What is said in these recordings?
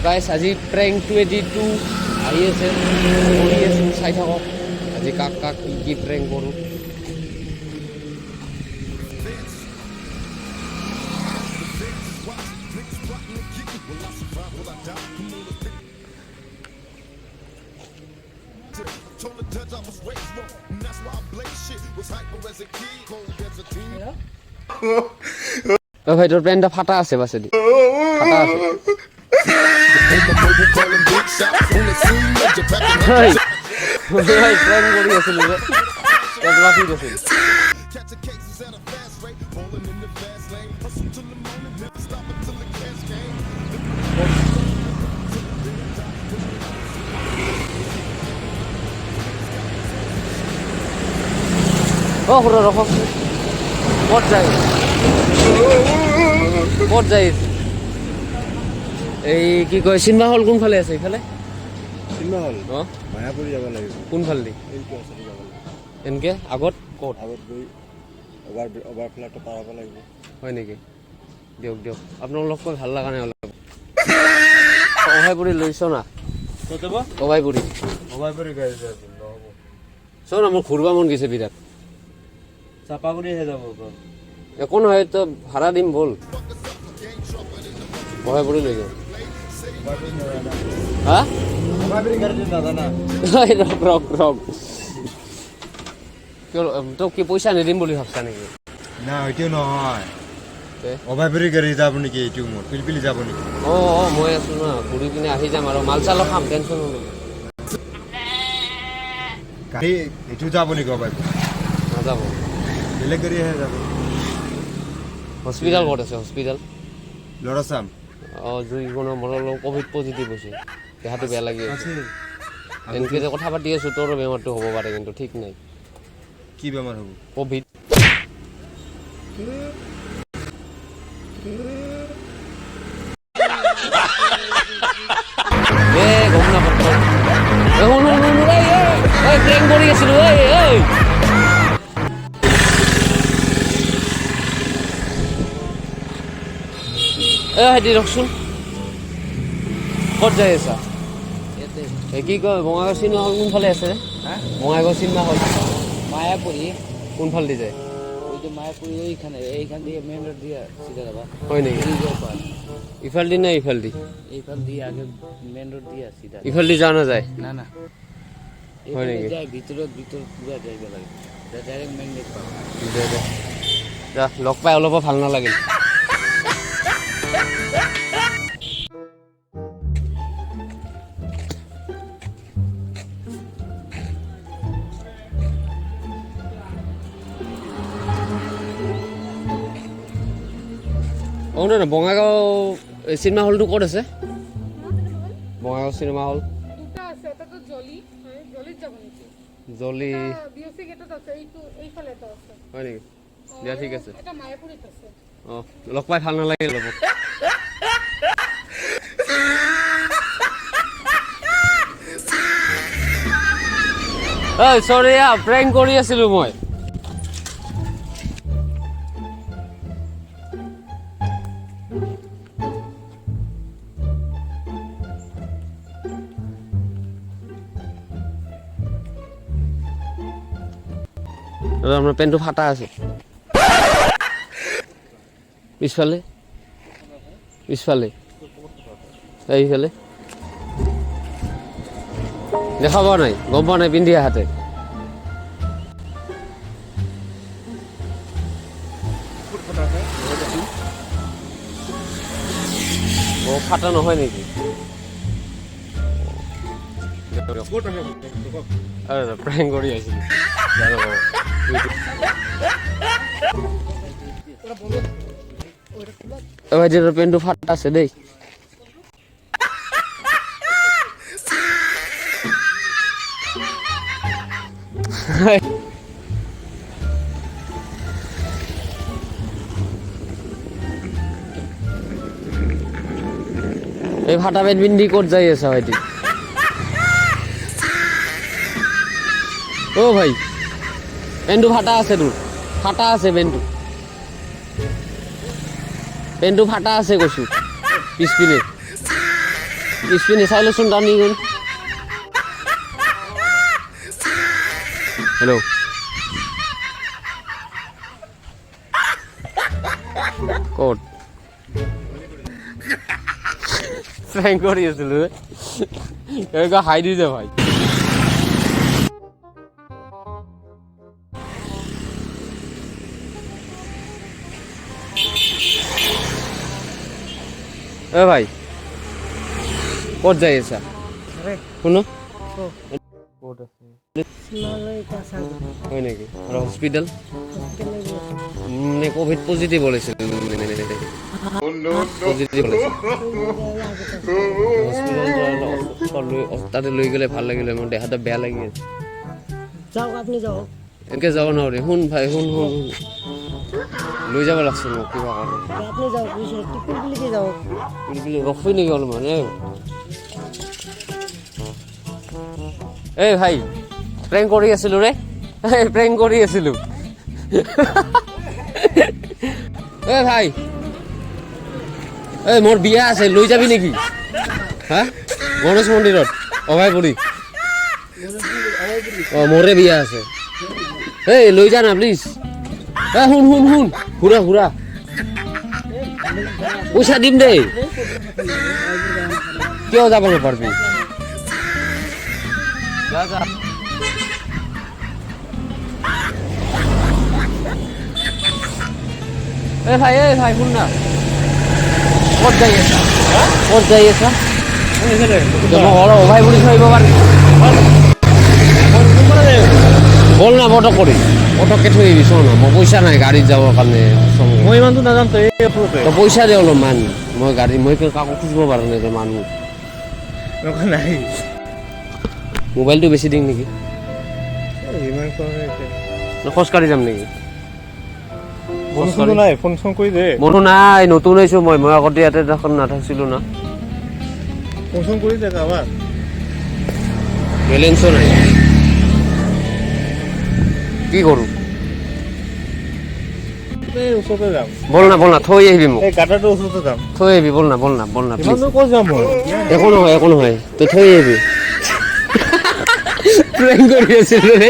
গাইছ আজি প্ৰেংক 22 আহি আছে কৰি আছোঁ চাই থাকক আজি কাক কাক কি প্ৰেংক কৰোঁ ভাই তোর প্যান্টটা ফাটা আছে বাসেদি ফাটা আছে ভাই প্র্যাঙ্ক করি আছিল রে লাফি গেছিল ও হলো রকম কত যাই কত যাই এই কি কয় চিনেমা হল কোনফালে আছে এইফালে চিনেমা হল অঁ মায়াপুৰী যাব লাগিব কোনফালেদি এইটো আছে যাব লাগিব এনেকৈ আগত ক'ত আগত গৈ অভাৰফ্লাইটো পাৰ হ'ব লাগিব হয় নেকি দিয়ক দিয়ক আপোনাক লগ কৰি ভাল লগা নাই অলপ অভাইপুৰী লৈছ না ক'ত যাব অভাইপুৰী গাড়ী যাব নহ'ব চোৱা না মোৰ ঘূৰিব মন গৈছে বিৰাট চাপাগুৰিহে যাব একো নহয় তো ভাড়া দিম বল অভাইপুৰী লৈ যাওঁ হা অভাৰপুৰী গাড়ীটো নাজানা ৰক ৰক ৰক তোক কি পইচা নিদিম বুলি ভাবছা নেকি না এইটো নহয় অভাৰপুৰী গাড়ী যাব নেকি এইটো মোৰ পিলপিলি যাব নেকি অঁ মই আছোঁ না ঘূৰি পিনে আহি যাম আৰু মাল চালো খাম টেনশ্যন নল'ব গাড়ী এইটো যাব নেকি অভাৰপুৰী নাযাব বেলেগ গাড়ীহে যাব হস্পিটেল ক'ত আছে হস্পিটেল ল'ৰা চাম অঁ জুই কোনো মোৰ অলপ ক'ভিড পজিটিভ হৈছে দেহাটো বেয়া লাগি আছে এনেকৈ যে কথা পাতি আছোঁ তোৰো বেমাৰটো হ'ব পাৰে কিন্তু ঠিক নাই কি বেমাৰ হ'ব ক'ভিড গম নাপাওঁ প্ৰেংক কৰি আছিলোঁ হেঁতি ৰখচোন ক'ত যাই আছা এই কি কয় বঙাইগাঁও চিনেমা হল কোনফালে আছে বঙাইগাঁও চিনেমা হল মায়াপুরি কোনফালে যায় ওই যে মায়াপুরি এইখান দিয়ে মেন রোড দিয়ে সিধা যাবা হয় নেকি ইফালদি না ইফালদি এইখান দিয়ে আগে মেন রোড দিয়ে সিধা ইফালদি যাওয়া না যায় না না হয় নেকি যায় ভিতর পুরা যাইবে লাগে ডাইরেক্ট মেন রোড পাবা দে দে যা লগ পাই অলপ ভাল নালাগিল অঁ নহয় বঙাইগাঁও চিনেমা হলটো ক'ত আছে বঙাইগাঁও চিনেমা হল দুটা আছে এটাতো জলি হয় জলিত যাব নেকি জলি বিএসসি গেটত আছে এইফালে এটা আছে হয় নেকি দিয়া ঠিক আছে এটা মায়াপুৰীত আছে অঁ লগ পাই ভাল নালাগিল অলপ ঐ চৰি প্ৰেংক কৰি আছিলোঁ মই আপনাৰ প্যান্টটো ফাটা আছে পিছফালে পিছফালে এইফালে দেখা পোৱা নাই গম পোৱা নাই পিন্ধি আহাতে ফাটা নহয় নেকি প্ৰেংক কৰি আহিছিলোঁ ভাইটিৰ পেণ্টটো ফাটা আছে দেই এই ফাটা পেণ্ট পিন্ধি ক'ত যাই আছা ভাইটি ও ভাই পেণ্টটো ফাটা আছে তোৰ ফাটা আছে পেণ্টটো ফাটা আছে কৈছোঁ পিছপিনে পিছপিনে চাই লৈচোন টানি গ'ল হেল্ল' ক'ত ফ্ৰেংক কৰি আছিলো হাই দি যা ভাই এ ভাই ক'ত যাই আছা শুনো ক'ত আছে হয় নেকি আৰু হস্পিটেল মানে ক'ভিড পজিটিভ ওলাইছিল পজিটিভ ওলাইছিল হস্পিটেল তাতে লৈ গ'লে ভাল লাগিলে মোৰ দেহাটো বেয়া লাগি আছে যাওক আপনি যাওক এনেকৈ যাব নোৱাৰি শুন ভাই শুন শুন লৈ যাব লাগিছিল মোক কিবা কাৰণে আপনি যাওক টিকুলবিলিকে যাওক ৰখি নেকি অলপমান এই ভাই প্ৰেংক কৰি আছিলো ৰে প্ৰেংক কৰি আছিলো এ ভাই এই মোৰ বিয়া আছে লৈ যাবি নেকি হা গণেশ মন্দিৰত অভয়পুৰী অঁ মোৰে বিয়া আছে এই লৈ যা না প্লিজ শুন শুন শুন ঘূৰা ঘূৰা পইচা দিম দেই কিয় যাব নাপাৰবি যা যা এই ভাই শুন না ক'ত যাই আছা ক'ত যাই আছা অভাই বুলি থৈ আহিব পাৰি বল না পটক কৰি পটককে থৈ আহিবি চোন মই পইচা নাই গাড়ীত যাবৰ কাৰণে মই ইমানটো নাজানো তই তই পইচা দে অলপমান মই গাড়ী মই কাকো খুজিব পাৰা নাই তই মানুহ নাই মোবাইলটো বেছি দিম নেকি ইমান খোজকাঢ়ি যাম নেকি ফোন নাই ফোন ফোন কৰি দে মোৰো নাই নতুন হৈছো মই আগতে ইয়াতে এখন নাথাকিছিলো না ফোন ফোন কৰি দে কাৰোবাক বেলেঞ্চো নাই কি কৰোঁ এই ওচৰতে যাম বল না থৈ আহিবি মোক এই গাঁটাটোৰ ওচৰতে যাম থৈ আহিবি বল না প্লিজ ইমানটো ক'ত যাম মই একো নহয় তই থৈ আহিবি প্ৰেংক কৰি আছিলো ৰে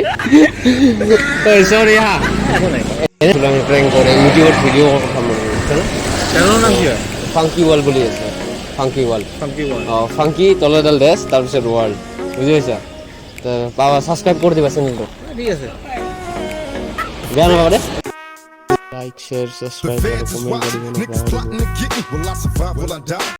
চৰি হা প্ৰেংক কৰে ইউটিউবত ভিডিঅ' কথা মনে চেনেলৰ নাম কি হয় ফাংকি ৱাল বুলি আছে ফাংকি ৱাল অঁ ফাংকি তলৰডাল ডেছ তাৰপিছত ৱাল বুজি পাইছা পাবা ছাবস্ক্ৰাইব কৰি দিবা চেনেলটো ঠিক আছে বেয়া নাপাবা দে লাইক শ্বেয়াৰ ছাবস্ক্ৰাইব আৰু কমেণ্ট কৰিব নাপাহৰিব